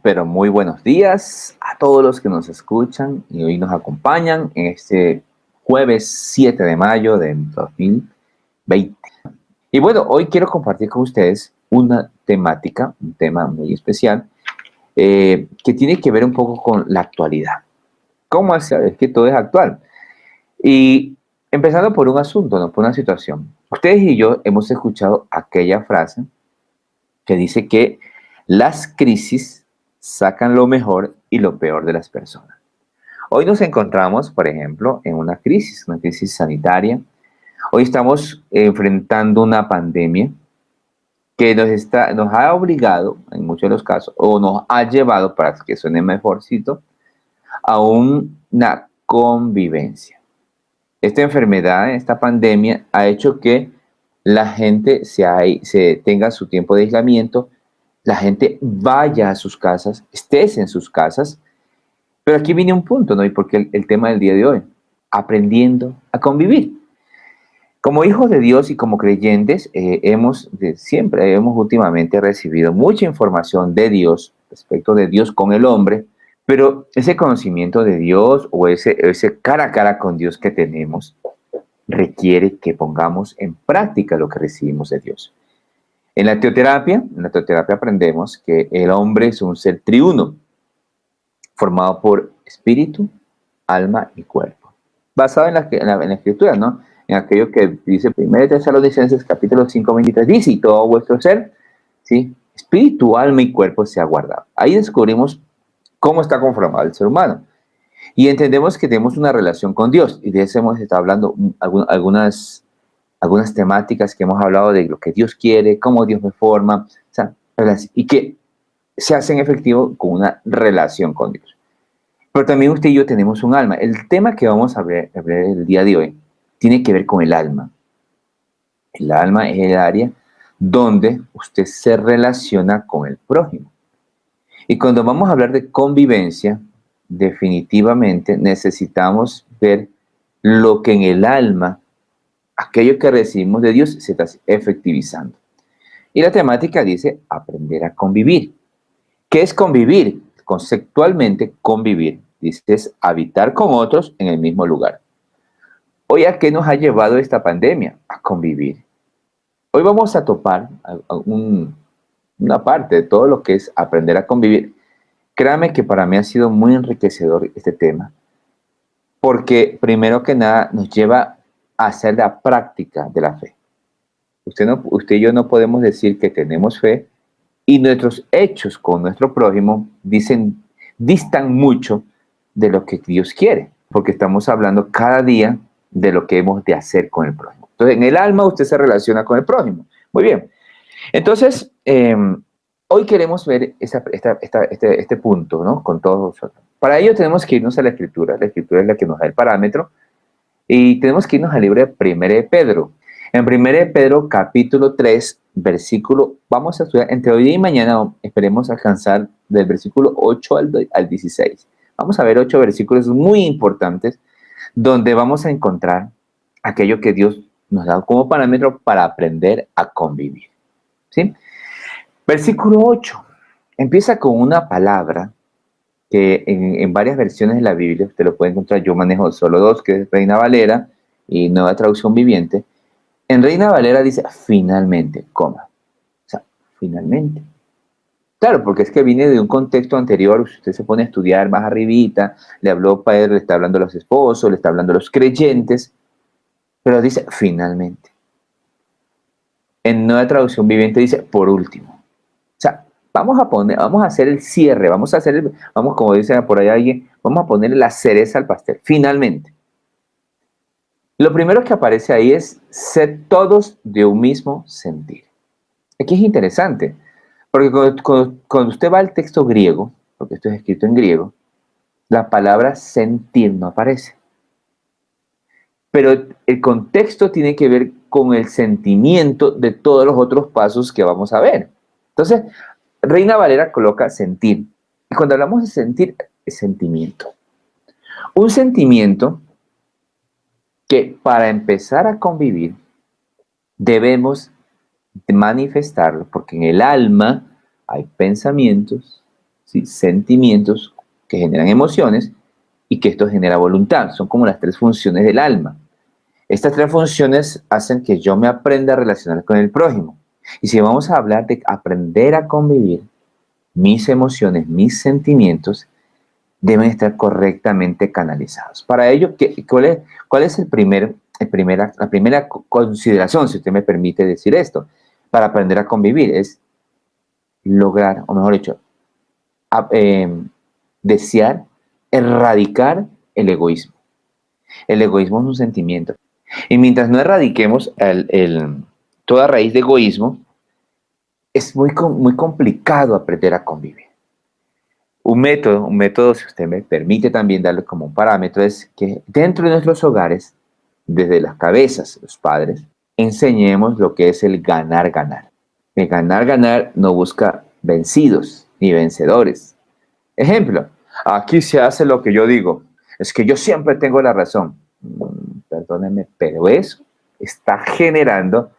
pero muy buenos días a todos los que nos escuchan y hoy nos acompañan en este jueves 7 de mayo de 2020. Y bueno, hoy quiero compartir con ustedes una temática, un tema muy especial, que tiene que ver un poco con la actualidad. ¿Cómo hacer? Es que todo es actual. Y empezando por un asunto, ¿no? Por una situación. Ustedes y yo hemos escuchado aquella frase que dice que las crisis sacan lo mejor y lo peor de las personas. Hoy nos encontramos, por ejemplo, en una crisis sanitaria. Hoy estamos enfrentando una pandemia que nos ha obligado, en muchos de los casos, o nos ha llevado, para que suene mejorcito, a una convivencia. Esta enfermedad, esta pandemia, ha hecho que la gente se tenga su tiempo de aislamiento, la gente vaya a sus casas, estés en sus casas, pero aquí viene un punto, ¿no? Y porque el tema del día de hoy, aprendiendo a convivir. Como hijos de Dios y como creyentes, siempre hemos últimamente recibido mucha información de Dios, respecto de Dios con el hombre, pero ese conocimiento de Dios o ese cara a cara con Dios que tenemos requiere que pongamos en práctica lo que recibimos de Dios. En la teoterapia aprendemos que el hombre es un ser triuno, formado por espíritu, alma y cuerpo. Basado en la escritura, ¿no? En aquello que dice 1 Tesalonicenses capítulo 5, 23, dice, y todo vuestro ser, ¿sí? Espíritu, alma y cuerpo se ha guardado. Ahí descubrimos cómo está conformado el ser humano. Y entendemos que tenemos una relación con Dios. Y de eso hemos estado hablando algunas temáticas que hemos hablado de lo que Dios quiere, cómo Dios me forma, o sea, y que se hacen efectivo con una relación con Dios. Pero también usted y yo tenemos un alma. El tema que vamos a ver el día de hoy tiene que ver con el alma. El alma es el área donde usted se relaciona con el prójimo. Y cuando vamos a hablar de convivencia, definitivamente necesitamos ver lo que en el alma, aquello que recibimos de Dios, se está efectivizando. Y la temática dice aprender a convivir. ¿Qué es convivir? Conceptualmente, convivir, dice, es habitar con otros en el mismo lugar. Hoy, ¿a qué nos ha llevado esta pandemia? A convivir. Hoy vamos a topar una parte de todo lo que es aprender a convivir. Créame que para mí ha sido muy enriquecedor este tema, porque primero que nada nos lleva a hacer la práctica de la fe. Usted y yo no podemos decir que tenemos fe y nuestros hechos con nuestro prójimo distan mucho de lo que Dios quiere, porque estamos hablando cada día de lo que hemos de hacer con el prójimo. Entonces, en el alma usted se relaciona con el prójimo. Muy bien. Entonces, hoy queremos ver este punto, ¿no? Con todos nosotros. Para ello tenemos que irnos a la Escritura. La Escritura es la que nos da el parámetro. Y tenemos que irnos al libro de 1 de Pedro. En 1 de Pedro, capítulo 3, versículo, vamos a estudiar entre hoy y mañana, esperemos alcanzar del versículo 8 al 16. Vamos a ver 8 versículos muy importantes donde vamos a encontrar aquello que Dios nos da como parámetro para aprender a convivir. ¿Sí? Versículo 8 empieza con una palabra que en varias versiones de la Biblia usted lo puede encontrar. Yo manejo solo dos, que es Reina Valera y Nueva Traducción Viviente. En Reina Valera dice finalmente, coma. O sea, finalmente. Claro, porque es que viene de un contexto anterior. Usted se pone a estudiar más arribita, le habló Pedro, le está hablando a los esposos, le está hablando a los creyentes, pero dice finalmente. En Nueva Traducción Viviente dice por último. O sea, vamos a hacer el cierre, vamos, como dice por ahí alguien, vamos a ponerle la cereza al pastel, finalmente. Lo primero que aparece ahí es ser todos de un mismo sentir. Aquí es interesante, porque cuando usted va al texto griego, porque esto es escrito en griego, la palabra sentir no aparece. Pero el contexto tiene que ver con el sentimiento de todos los otros pasos que vamos a ver. Entonces, Reina Valera coloca sentir. Y cuando hablamos de sentir, es sentimiento. Un sentimiento que para empezar a convivir debemos manifestarlo, porque en el alma hay pensamientos, ¿sí? Sentimientos que generan emociones y que esto genera voluntad. Son como las tres funciones del alma. Estas tres funciones hacen que yo me aprenda a relacionar con el prójimo. Y si vamos a hablar de aprender a convivir, mis emociones, mis sentimientos deben estar correctamente canalizados. Para ello, ¿cuál es la primera consideración, si usted me permite decir esto, para aprender a convivir? Es lograr, o mejor dicho, desear erradicar el egoísmo. El egoísmo es un sentimiento. Y mientras no erradiquemos toda raíz de egoísmo, es muy complicado aprender a convivir. Un método, si usted me permite también darle como un parámetro, es que dentro de nuestros hogares, desde las cabezas, los padres, enseñemos lo que es el ganar-ganar. El ganar-ganar no busca vencidos ni vencedores. Ejemplo, aquí se hace lo que yo digo. Es que yo siempre tengo la razón. Perdónenme, pero eso está generando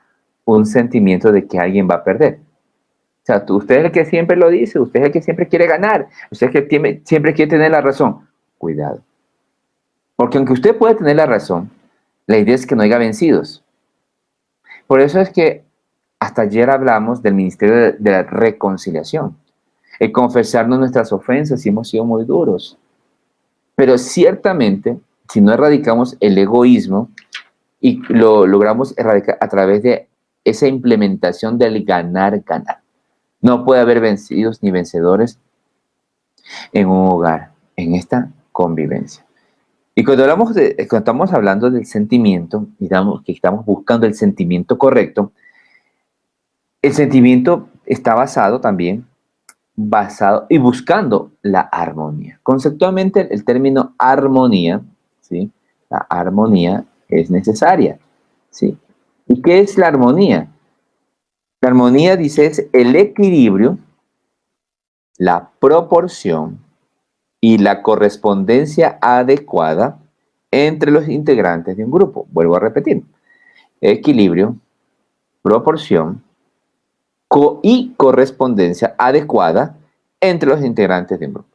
un sentimiento de que alguien va a perder. O sea, usted es el que siempre lo dice, usted es el que siempre quiere ganar, usted es el que siempre quiere tener la razón. Cuidado. Porque aunque usted puede tener la razón, la idea es que no haya vencidos. Por eso es que hasta ayer hablamos del ministerio de la reconciliación. El confesarnos nuestras ofensas y hemos sido muy duros. Pero ciertamente, si no erradicamos el egoísmo y lo logramos erradicar a través de esa implementación del ganar-ganar, no puede haber vencidos ni vencedores en un hogar, en esta convivencia. Y cuando estamos hablando del sentimiento, digamos que estamos buscando el sentimiento correcto, el sentimiento está basado y buscando la armonía. Conceptualmente, el término armonía, ¿sí? La armonía es necesaria, ¿sí? ¿Y qué es la armonía? La armonía, dice, es el equilibrio, la proporción y la correspondencia adecuada entre los integrantes de un grupo. Vuelvo a repetir. Equilibrio, proporción y correspondencia adecuada entre los integrantes de un grupo.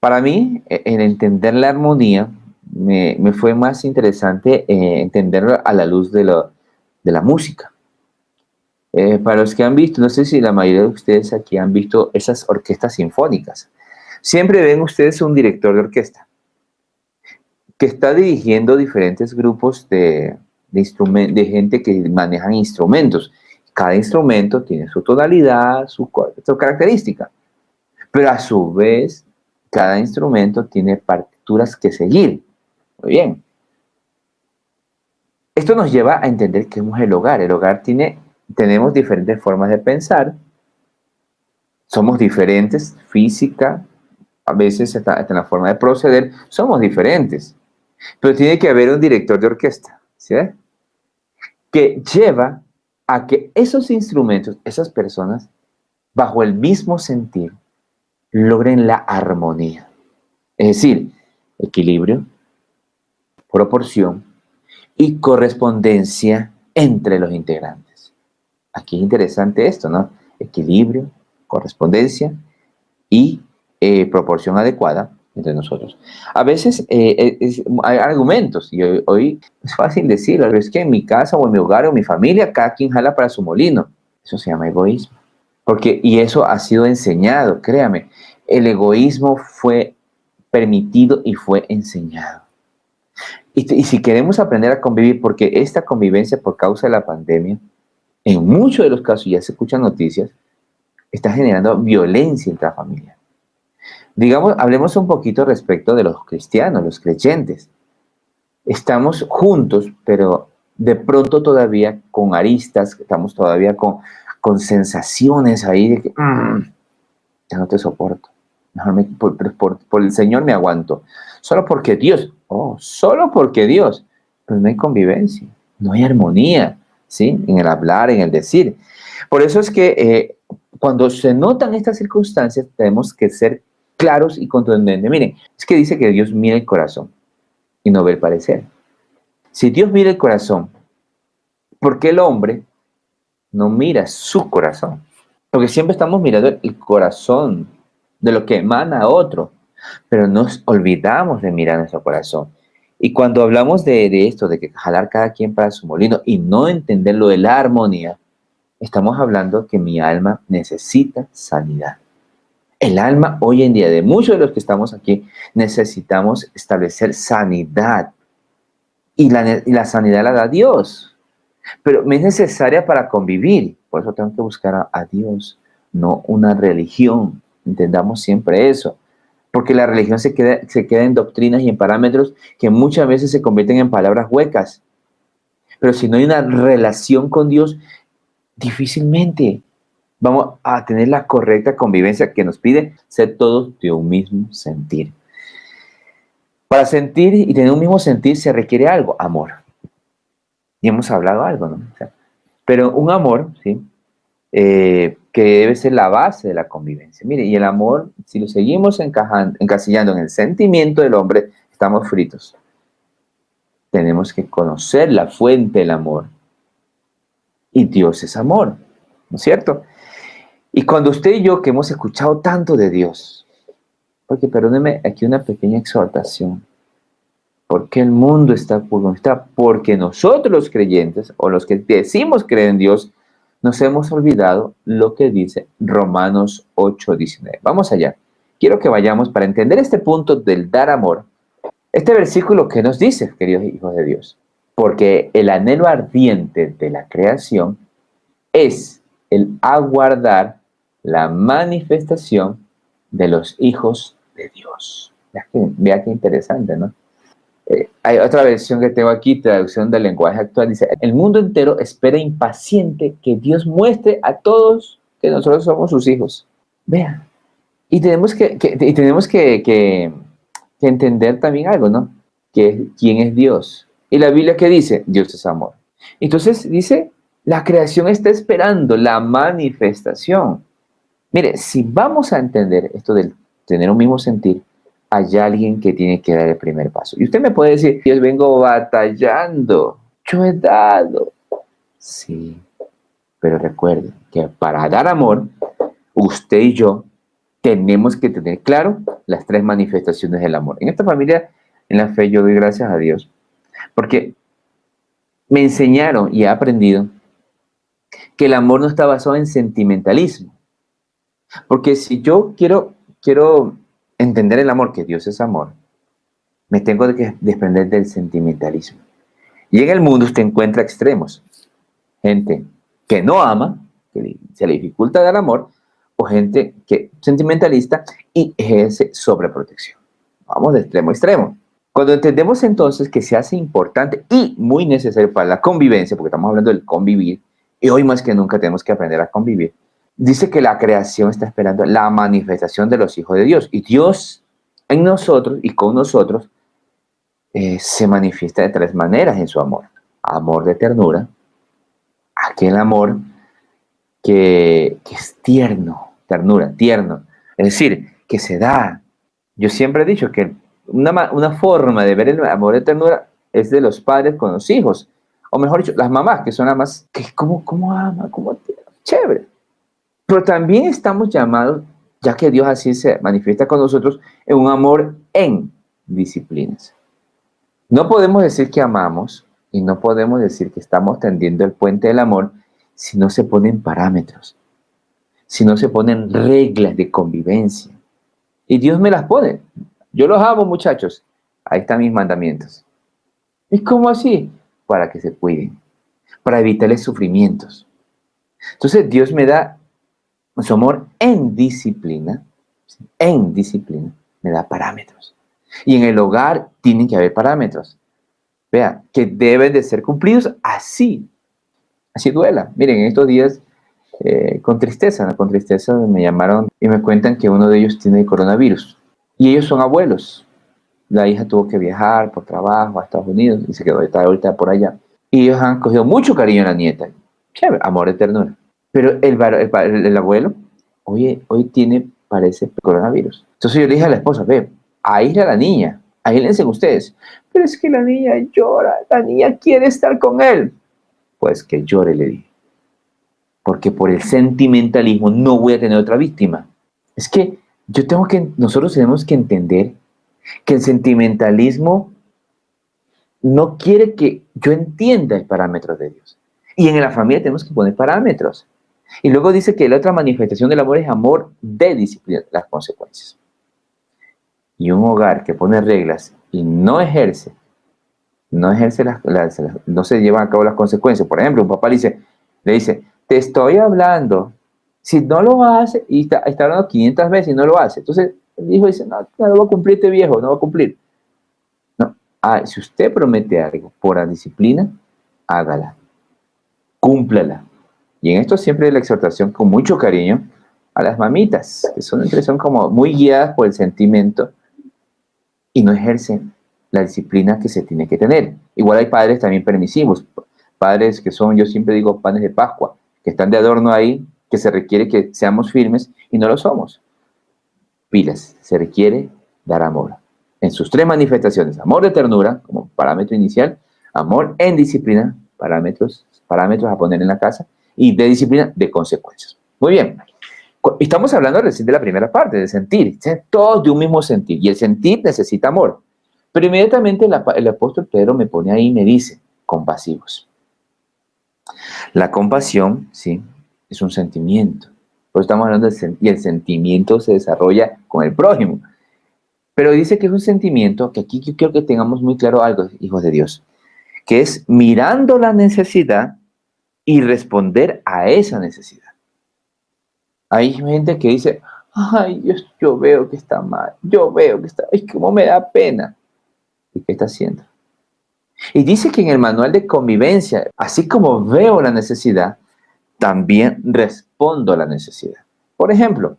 Para mí, en entender la armonía, me fue más interesante entenderlo a la luz de la música. Para los que han visto, no sé si la mayoría de ustedes aquí han visto esas orquestas sinfónicas. Siempre ven ustedes un director de orquesta que está dirigiendo diferentes grupos de gente que manejan instrumentos. Cada instrumento tiene su tonalidad, su característica, pero a su vez cada instrumento tiene partituras que seguir. Muy bien. Esto nos lleva a entender qué es el hogar. El hogar tenemos diferentes formas de pensar, somos diferentes, física, a veces hasta en la forma de proceder, somos diferentes. Pero tiene que haber un director de orquesta, ¿sí? Que lleva a que esos instrumentos, esas personas, bajo el mismo sentir, logren la armonía. Es decir, equilibrio, proporción y correspondencia entre los integrantes. Aquí es interesante esto, ¿no? Equilibrio, correspondencia y proporción adecuada entre nosotros. A veces hay argumentos, y hoy es fácil decirlo, pero es que en mi casa o en mi hogar o en mi familia, cada quien jala para su molino. Eso se llama egoísmo. Y eso ha sido enseñado, créame, el egoísmo fue permitido y fue enseñado. Y si queremos aprender a convivir, porque esta convivencia por causa de la pandemia, en muchos de los casos ya se escuchan noticias, está generando violencia intrafamiliar. Digamos, hablemos un poquito respecto de los cristianos, los creyentes. Estamos juntos, pero de pronto todavía con aristas, estamos todavía con sensaciones ahí de que ya no te soporto. Por el Señor me aguanto. Solo porque Dios, solo porque Dios. Pero no hay convivencia, no hay armonía, ¿sí? En el hablar, en el decir. Por eso es que cuando se notan estas circunstancias, tenemos que ser claros y contundentes. Miren, es que dice que Dios mira el corazón y no ve el parecer. Si Dios mira el corazón, ¿por qué el hombre no mira su corazón? Porque siempre estamos mirando el corazón de lo que emana otro, pero nos olvidamos de mirar nuestro corazón. Y cuando hablamos de esto, de que jalar cada quien para su molino y no entender lo de la armonía, estamos hablando que mi alma necesita sanidad. El alma hoy en día de muchos de los que estamos aquí necesitamos establecer sanidad y la sanidad la da Dios, pero me es necesaria para convivir. Por eso tengo que buscar a Dios, no una religión. Entendamos siempre eso, porque la religión se queda en doctrinas y en parámetros que muchas veces se convierten en palabras huecas. Pero si no hay una relación con Dios, difícilmente vamos a tener la correcta convivencia que nos pide ser todos de un mismo sentir. Para sentir y tener un mismo sentir se requiere algo, amor. Y hemos hablado algo, ¿no? O sea, pero un amor, ¿sí? Que debe ser la base de la convivencia. Mire, y el amor, si lo seguimos encasillando en el sentimiento del hombre, estamos fritos. Tenemos que conocer la fuente del amor. Y Dios es amor, ¿no es cierto? Y cuando usted y yo, que hemos escuchado tanto de Dios, porque perdóneme, aquí una pequeña exhortación. ¿Por qué el mundo está por donde está? Porque nosotros los creyentes, o los que decimos creer en Dios, nos hemos olvidado lo que dice Romanos 8:19. Vamos allá. Quiero que vayamos para entender este punto del dar amor. Este versículo que nos dice, queridos hijos de Dios, porque el anhelo ardiente de la creación es el aguardar la manifestación de los hijos de Dios. Vea qué interesante, ¿no? Hay otra versión que tengo aquí, traducción del lenguaje actual, dice, el mundo entero espera impaciente que Dios muestre a todos que nosotros somos sus hijos. Vea. Y tenemos que entender también algo, ¿no? ¿Quién es Dios? Y la Biblia, ¿qué dice? Dios es amor. Entonces dice, la creación está esperando la manifestación. Mire, si vamos a entender esto del tener un mismo sentir, hay alguien que tiene que dar el primer paso. Y usted me puede decir, yo vengo batallando, yo he dado. Sí, pero recuerde que para dar amor, usted y yo tenemos que tener claro las tres manifestaciones del amor. En esta familia, en la fe, yo doy gracias a Dios, porque me enseñaron y he aprendido que el amor no está basado en sentimentalismo. Porque si yo quiero entender el amor, que Dios es amor, me tengo que desprender del sentimentalismo. Y en el mundo usted encuentra extremos. Gente que no ama, que se le dificulta dar amor, o gente que sentimentalista y ejerce sobreprotección. Vamos de extremo a extremo. Cuando entendemos entonces que se hace importante y muy necesario para la convivencia, porque estamos hablando del convivir, y hoy más que nunca tenemos que aprender a convivir, dice que la creación está esperando la manifestación de los hijos de Dios. Y Dios en nosotros y con nosotros se manifiesta de tres maneras en su amor. Amor de ternura, aquel amor que es tierno, ternura, tierno. Es decir, que se da. Yo siempre he dicho que una forma de ver el amor de ternura es de los padres con los hijos. O mejor dicho, las mamás, que son las más, que cómo ama, cómo chévere. Pero también estamos llamados, ya que Dios así se manifiesta con nosotros, en un amor en disciplinas. No podemos decir que amamos y no podemos decir que estamos tendiendo el puente del amor si no se ponen parámetros, si no se ponen reglas de convivencia. Y Dios me las pone. Yo los amo, muchachos. Ahí están mis mandamientos. ¿Y cómo así? Para que se cuiden, para evitarles sufrimientos. Entonces Dios me da su amor en disciplina, me da parámetros. Y en el hogar tienen que haber parámetros. Vea, que deben de ser cumplidos así duela. Miren, en estos días, con tristeza me llamaron y me cuentan que uno de ellos tiene coronavirus. Y ellos son abuelos. La hija tuvo que viajar por trabajo a Estados Unidos y se quedó ahorita por allá. Y ellos han cogido mucho cariño a la nieta. Chévere, amor de ternura. Pero el abuelo, hoy parece coronavirus. Entonces yo le dije a la esposa, ve, aísla a la niña, aíslense ustedes. Pero es que la niña llora, la niña quiere estar con él. Pues que llore, le dije. Porque por el sentimentalismo no voy a tener otra víctima. Es que nosotros tenemos que entender que el sentimentalismo no quiere que yo entienda el parámetro de Dios. Y en la familia tenemos que poner parámetros. Y luego dice que la otra manifestación del amor es amor de disciplina, las consecuencias. Y un hogar que pone reglas y no se llevan a cabo las consecuencias. Por ejemplo, un papá le dice, te estoy hablando, si no lo hace, y está hablando 500 veces y no lo hace. Entonces el hijo dice, no, no lo va a cumplir este viejo, no va a cumplir. No, si usted promete algo por la disciplina, hágala, cúmplala. Y en esto siempre la exhortación con mucho cariño a las mamitas, que son como muy guiadas por el sentimiento y no ejercen la disciplina que se tiene que tener. Igual hay padres también permisivos, padres que son, yo siempre digo, panes de Pascua, que están de adorno ahí, que se requiere que seamos firmes y no lo somos. Pilas, se requiere dar amor. En sus tres manifestaciones, amor de ternura como parámetro inicial, amor en disciplina, parámetros a poner en la casa, y de disciplina de consecuencias. Muy bien. Estamos hablando recién de la primera parte, de sentir, todos de un mismo sentir, y el sentir necesita amor. Pero inmediatamente el apóstol Pedro me pone ahí y me dice, compasivos. La compasión, sí, es un sentimiento. Por eso estamos hablando y el sentimiento se desarrolla con el prójimo. Pero dice que es un sentimiento que aquí yo quiero que tengamos muy claro algo, hijos de Dios, que es mirando la necesidad y responder a esa necesidad. Hay gente que dice, ay, yo veo que está mal, yo veo que está, es como me da pena. ¿Y qué está haciendo? Y dice que en el manual de convivencia, así como veo la necesidad, también respondo a la necesidad. Por ejemplo,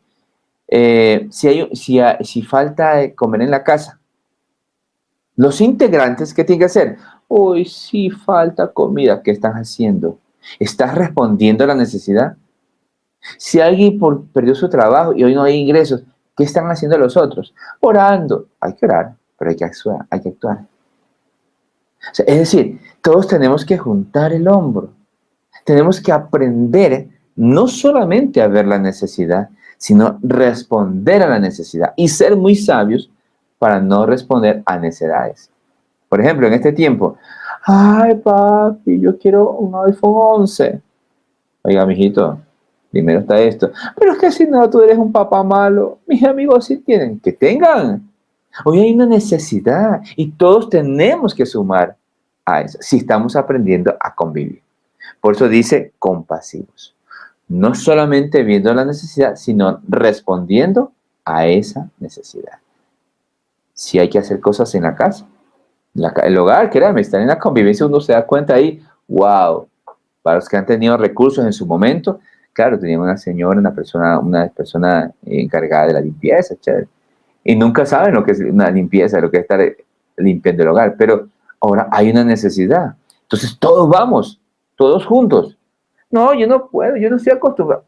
si falta comer en la casa, los integrantes, ¿qué tienen que hacer? Uy, sí falta comida, ¿qué estás haciendo? ¿Estás respondiendo a la necesidad? Si alguien perdió su trabajo y hoy no hay ingresos, ¿qué están haciendo los otros? Orando. Hay que orar, pero hay que actuar. O sea, es decir, todos tenemos que juntar el hombro. Tenemos que aprender no solamente a ver la necesidad, sino responder a la necesidad y ser muy sabios para no responder a necedades. Por ejemplo, en este tiempo, ay papi, yo quiero un iPhone 11. Oiga, mijito, primero está esto. Pero es que si no, tú eres un papá malo. Mis amigos sí tienen, que tengan. Hoy hay una necesidad y todos tenemos que sumar a eso si estamos aprendiendo a convivir. Por eso dice compasivos. No solamente viendo la necesidad, sino respondiendo a esa necesidad. Si hay que hacer cosas en la casa, el hogar, créanme, estar en la convivencia, uno se da cuenta ahí, wow, para los que han tenido recursos en su momento, claro, tenía una señora, una persona encargada de la limpieza, chévere. Y nunca saben lo que es una limpieza, lo que es estar limpiando el hogar, pero ahora hay una necesidad. Entonces todos vamos, todos juntos. No, yo no puedo, yo no estoy acostumbrado.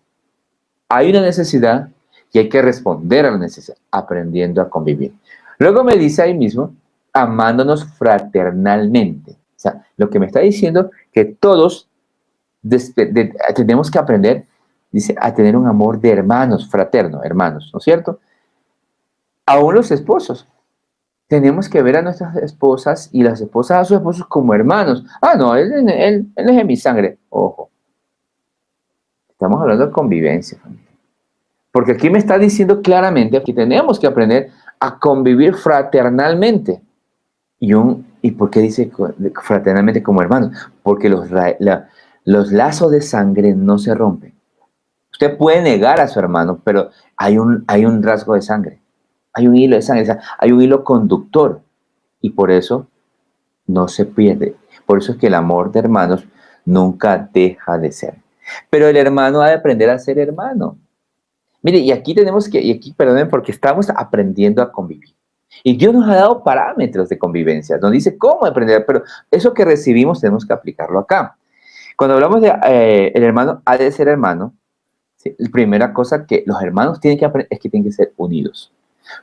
Hay una necesidad y hay que responder a la necesidad, aprendiendo a convivir. Luego me dice ahí mismo, amándonos fraternalmente. O sea, lo que me está diciendo que todos tenemos que aprender, dice, a tener un amor de hermanos, fraterno, hermanos, ¿no es cierto? Aún los esposos. Tenemos que ver a nuestras esposas y las esposas a sus esposos como hermanos. Ah, no, él es de mi sangre. Ojo, estamos hablando de convivencia, familia. Porque aquí me está diciendo claramente que tenemos que aprender a convivir fraternalmente. ¿Y por qué dice fraternalmente como hermanos? Porque los lazos de sangre no se rompen. Usted puede negar a su hermano, pero hay un rasgo de sangre. Hay un hilo de sangre, o sea, hay un hilo conductor. Y por eso no se pierde. Por eso es que el amor de hermanos nunca deja de ser. Pero el hermano ha de aprender a ser hermano. Mire, y aquí perdonen, porque estamos aprendiendo a convivir. Y Dios nos ha dado parámetros de convivencia, nos dice cómo aprender, pero eso que recibimos tenemos que aplicarlo acá. Cuando hablamos de el hermano ha de ser hermano, ¿sí? La primera cosa que los hermanos tienen que aprender es que tienen que ser unidos.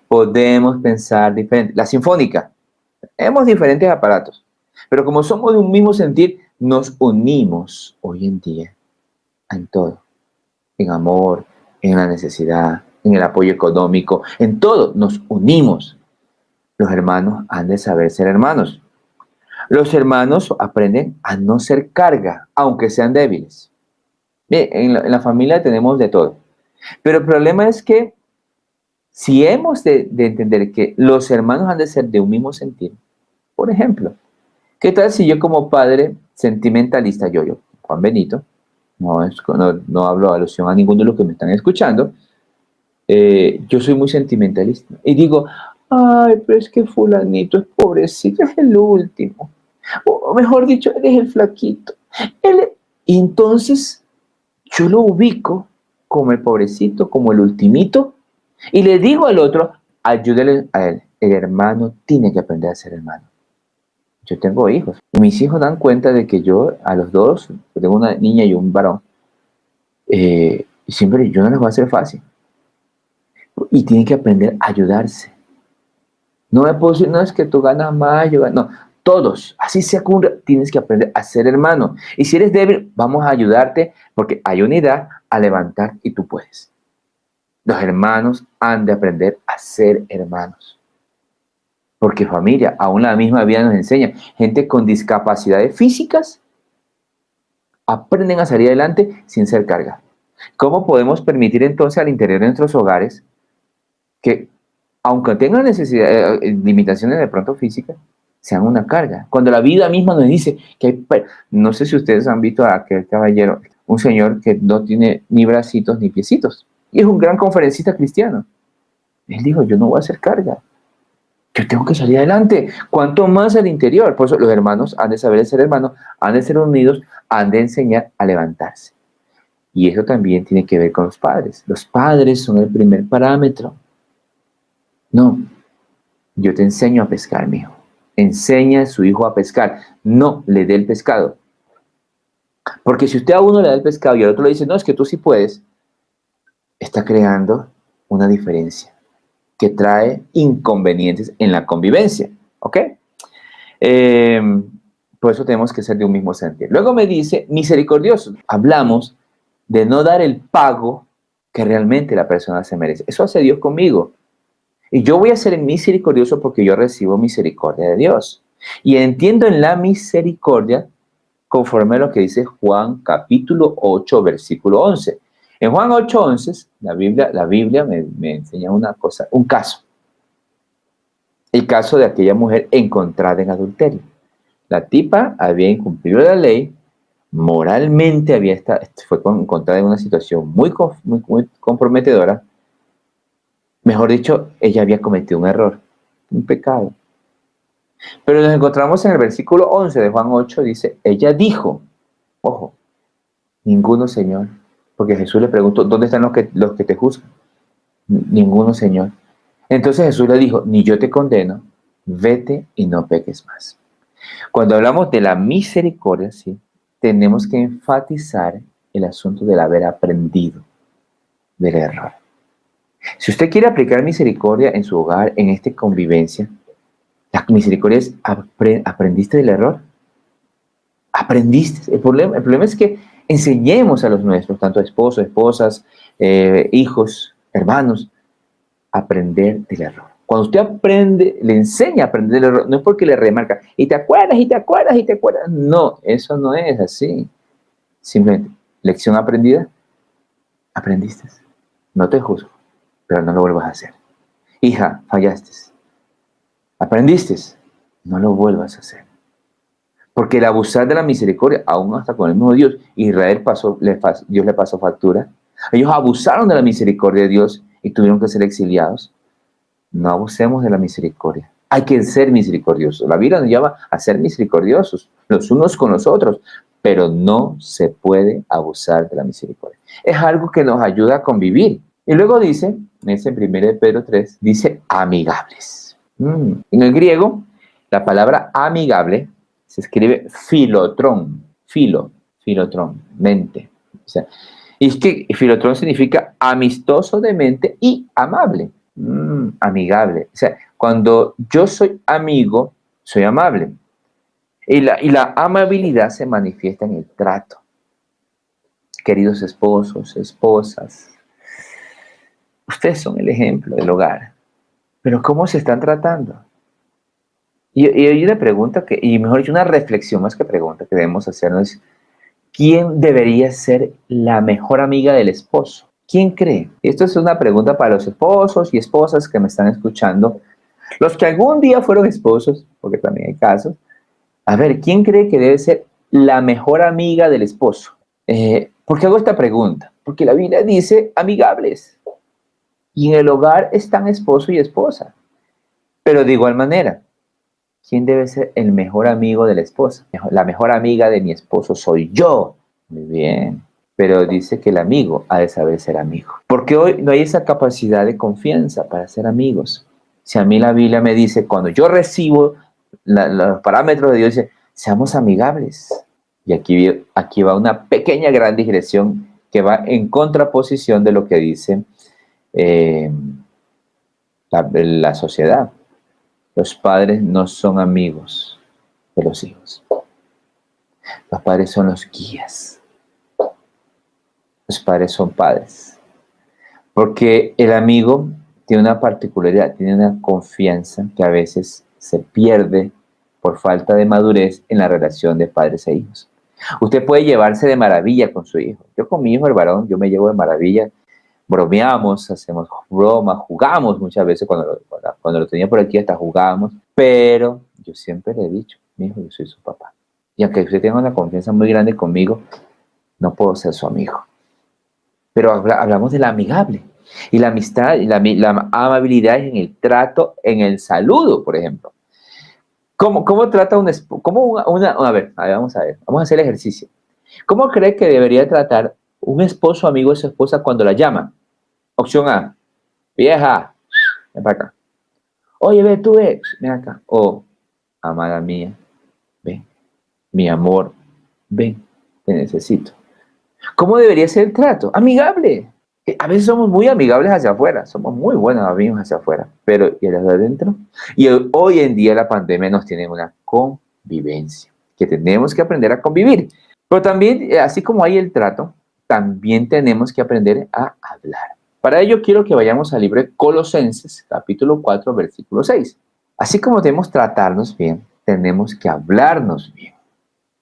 Podemos pensar diferente. La sinfónica, tenemos diferentes aparatos, pero como somos de un mismo sentir, nos unimos hoy en día en todo, en amor, en la necesidad, en el apoyo económico, en todo, nos unimos. Los hermanos han de saber ser hermanos. Los hermanos aprenden a no ser carga, aunque sean débiles. Bien, en la familia tenemos de todo. Pero el problema es que si hemos de entender que los hermanos han de ser de un mismo sentir, por ejemplo, ¿qué tal si yo como padre sentimentalista, yo, Juan Benito, no hablo alusión a ninguno de los que me están escuchando, yo soy muy sentimentalista y digo, ay, pero es que fulanito es pobrecito, es el último, o mejor dicho, él es el flaquito, y entonces yo lo ubico como el pobrecito, como el ultimito, y le digo al otro, ayúdale a él, el hermano tiene que aprender a ser hermano. Yo tengo hijos, y mis hijos dan cuenta de que yo, a los dos, yo tengo una niña y un varón, y siempre yo no les voy a hacer fácil. Y tienen que aprender a ayudarse. No me puedo decir, no, es que tú ganas más, yo gano. No, todos, así sea, tienes que aprender a ser hermano. Y si eres débil, vamos a ayudarte porque hay unidad a levantar y tú puedes. Los hermanos han de aprender a ser hermanos. Porque familia, aún la misma vida nos enseña, gente con discapacidades físicas aprenden a salir adelante sin ser carga. ¿Cómo podemos permitir entonces al interior de nuestros hogares que, aunque tengan limitaciones de pronto físicas, sean una carga? Cuando la vida misma nos dice que hay, no sé si ustedes han visto a aquel caballero, un señor que no tiene ni bracitos ni piecitos, y es un gran conferencista cristiano. Él dijo, yo no voy a hacer carga, yo tengo que salir adelante, cuanto más al interior. Por eso los hermanos han de saber ser hermanos, han de ser unidos, han de enseñar a levantarse. Y eso también tiene que ver con los padres. Los padres son el primer parámetro. No, yo te enseño a pescar, mi hijo. Enseña a su hijo a pescar. No le dé el pescado. Porque si usted a uno le da el pescado y al otro le dice, no, es que tú sí puedes, está creando una diferencia que trae inconvenientes en la convivencia. ¿Ok? Por eso tenemos que ser de un mismo sentir. Luego me dice, misericordioso. Hablamos de no dar el pago que realmente la persona se merece. Eso hace Dios conmigo. Y yo voy a ser misericordioso porque yo recibo misericordia de Dios. Y entiendo en la misericordia conforme a lo que dice Juan capítulo 8, versículo 11. En Juan 8, 11, la Biblia me enseña una cosa, un caso. El caso de aquella mujer encontrada en adulterio. La tipa había incumplido la ley, moralmente fue encontrada en una situación muy comprometedora. Mejor dicho, ella había cometido un error, un pecado. Pero nos encontramos en el versículo 11 de Juan 8, dice, ella dijo, ojo, ninguno, Señor, porque Jesús le preguntó, ¿dónde están los que te juzgan? Ninguno, Señor. Entonces Jesús le dijo, ni yo te condeno, vete y no peques más. Cuando hablamos de la misericordia, sí, tenemos que enfatizar el asunto del haber aprendido del error. Si usted quiere aplicar misericordia en su hogar, en esta convivencia, la misericordia es, ¿aprendiste del error? ¿Aprendiste? El problema es que enseñemos a los nuestros, tanto esposos, esposas, hijos, hermanos, a aprender del error. Cuando usted aprende, le enseña a aprender del error, no es porque le remarca, y te acuerdas, y te acuerdas, y te acuerdas. No, eso no es así. Simplemente, lección aprendida, aprendiste. No te juzgo, pero no lo vuelvas a hacer. Hija, fallaste. Aprendiste, no lo vuelvas a hacer. Porque el abusar de la misericordia, aún hasta con el mismo Dios, Israel Dios le pasó factura. Ellos abusaron de la misericordia de Dios y tuvieron que ser exiliados. No abusemos de la misericordia. Hay que ser misericordiosos. La Biblia nos llama a ser misericordiosos los unos con los otros, pero no se puede abusar de la misericordia. Es algo que nos ayuda a convivir. Y luego dice, en ese 1 Pedro 3, dice amigables. En el griego, la palabra amigable se escribe filotrón, filotrón, mente. O sea, y es que filotrón significa amistoso de mente y amable, amigable. O sea, cuando yo soy amigo, soy amable. Y la amabilidad se manifiesta en el trato. Queridos esposos, esposas, Ustedes son el ejemplo del hogar. Pero ¿cómo se están tratando? Y hay una pregunta y mejor dicho, una reflexión más que pregunta que debemos hacernos. ¿Quién debería ser la mejor amiga del esposo? ¿Quién cree? Esto es una pregunta para los esposos y esposas que me están escuchando. Los que algún día fueron esposos, porque también hay casos. A ver, ¿quién cree que debe ser la mejor amiga del esposo? ¿Por qué hago esta pregunta? Porque la Biblia dice amigables. Y en el hogar están esposo y esposa. Pero de igual manera, ¿quién debe ser el mejor amigo de la esposa? La mejor amiga de mi esposo soy yo. Muy bien. Pero dice que el amigo ha de saber ser amigo. Porque hoy no hay esa capacidad de confianza para ser amigos. Si a mí la Biblia me dice, cuando yo recibo los parámetros de Dios, dice, seamos amigables. Y aquí va una pequeña gran digresión que va en contraposición de lo que dice la sociedad. Los padres no son amigos de los hijos. Los padres son los guías. Los padres son padres. Porque el amigo tiene una particularidad, tiene una confianza que a veces se pierde por falta de madurez en la relación de padres e hijos. Usted puede llevarse de maravilla con su hijo. Yo con mi hijo, el varón, yo me llevo de maravilla. Bromeamos, hacemos bromas, jugamos muchas veces cuando lo tenía por aquí, hasta jugábamos. Pero yo siempre le he dicho, mi hijo, yo soy su papá. Y aunque usted tenga una confianza muy grande conmigo, no puedo ser su amigo. Pero hablamos de la amigable. Y la amistad, y la amabilidad en el trato, en el saludo, por ejemplo. ¿Cómo trata un esposo? A ver, vamos a ver, vamos a hacer el ejercicio. ¿Cómo cree que debería tratar un esposo amigo de su esposa cuando la llama? Opción A, vieja, ven para acá. Oye, ve, tú ven acá. O, amada mía, ven, mi amor, ven, te necesito. ¿Cómo debería ser el trato? Amigable. A veces somos muy amigables hacia afuera, somos muy buenos amigos hacia afuera, pero ¿y el de adentro? Y hoy en día la pandemia nos tiene una convivencia, que tenemos que aprender a convivir. Pero también, así como hay el trato, también tenemos que aprender a hablar. Para ello quiero que vayamos al libro de Colosenses, capítulo 4, versículo 6. Así como debemos tratarnos bien, tenemos que hablarnos bien.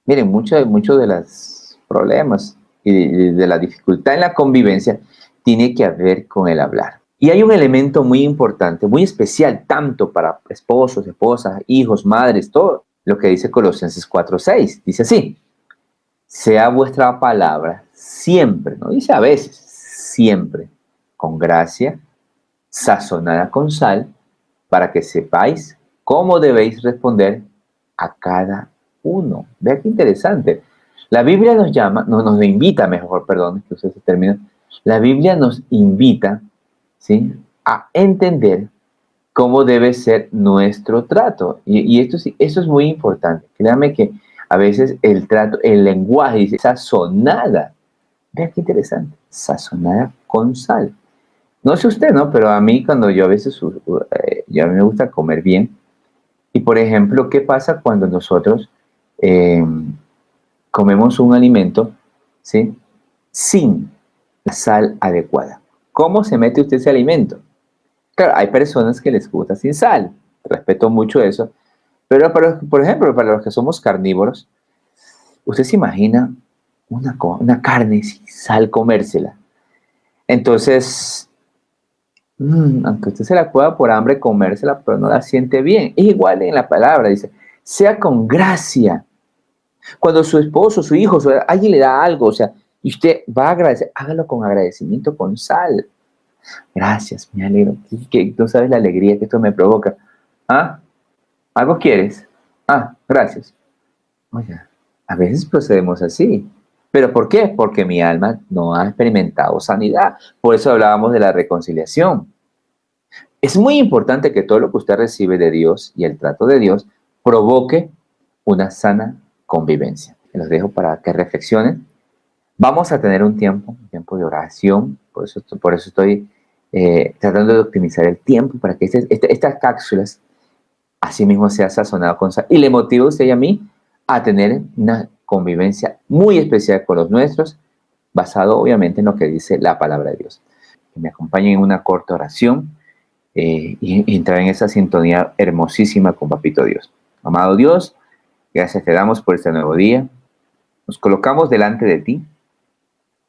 Miren, muchos de los problemas y de la dificultad en la convivencia tiene que ver con el hablar. Y hay un elemento muy importante, muy especial, tanto para esposos, esposas, hijos, madres, todo lo que dice Colosenses 4:6. Dice así, sea vuestra palabra siempre, no dice a veces, siempre, con gracia, sazonada con sal, para que sepáis cómo debéis responder a cada uno. Vea qué interesante. La Biblia nos invita, mejor, perdón, que use ese término. La Biblia nos invita, ¿sí?, a entender cómo debe ser nuestro trato. Y esto es muy importante. Créame que a veces el trato, el lenguaje dice sazonada. Vea qué interesante. Sazonada con sal. No sé usted, ¿no? Pero a mí cuando yo a veces, a mí me gusta comer bien. Y por ejemplo, ¿qué pasa cuando nosotros comemos un alimento, ¿sí?, sin la sal adecuada? ¿Cómo se mete usted ese alimento? Claro, hay personas que les gusta sin sal. Respeto mucho eso. Pero, por ejemplo, para los que somos carnívoros, ¿usted se imagina una carne sin sal comérsela? Entonces, aunque usted se la pueda por hambre comérsela, pero no la siente bien. Es igual en la palabra, dice, sea con gracia. Cuando su esposo, su hijo, alguien le da algo, o sea, y usted va a agradecer, hágalo con agradecimiento, con sal. Gracias, me alegro. Que tú sabes la alegría que esto me provoca. ¿Ah? ¿Algo quieres? Ah, gracias. Oye, a veces procedemos así. ¿Pero por qué? Porque mi alma no ha experimentado sanidad. Por eso hablábamos de la reconciliación. Es muy importante que todo lo que usted recibe de Dios y el trato de Dios provoque una sana convivencia. Los dejo para que reflexionen. Vamos a tener un tiempo de oración. Por eso estoy tratando de optimizar el tiempo para que estas cápsulas así mismo sea sazonado con sal. Y le motiva a usted y a mí a tener una convivencia muy especial con los nuestros, basado obviamente en lo que dice la palabra de Dios. que me acompañen en una corta oración y entrar en esa sintonía hermosísima con Papito Dios. Amado Dios, gracias te damos por este nuevo día. Nos colocamos delante de ti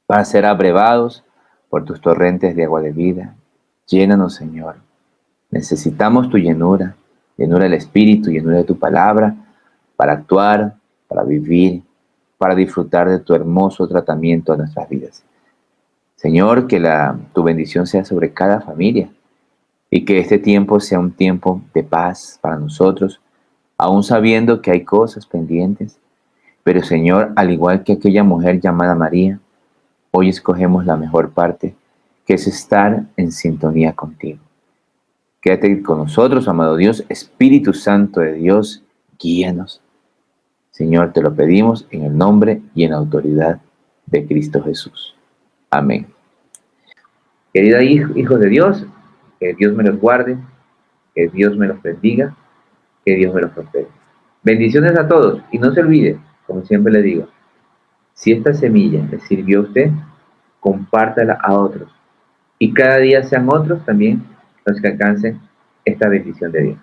para ser abrevados por tus torrentes de agua de vida. Llénanos, Señor. Necesitamos tu llenura, llenura del Espíritu, llenura de tu palabra, para actuar, para vivir, para disfrutar de tu hermoso tratamiento a nuestras vidas. Señor, que tu bendición sea sobre cada familia y que este tiempo sea un tiempo de paz para nosotros, aún sabiendo que hay cosas pendientes. Pero Señor, al igual que aquella mujer llamada María, hoy escogemos la mejor parte, que es estar en sintonía contigo. Quédate con nosotros, amado Dios, Espíritu Santo de Dios, guíanos. Señor, te lo pedimos en el nombre y en la autoridad de Cristo Jesús. Amén. Querida hijos de Dios, que Dios me los guarde, que Dios me los bendiga, que Dios me los prospere. Bendiciones a todos y no se olvide, como siempre le digo, si esta semilla le sirvió a usted, compártala a otros y cada día sean otros también los que alcancen esta bendición de Dios.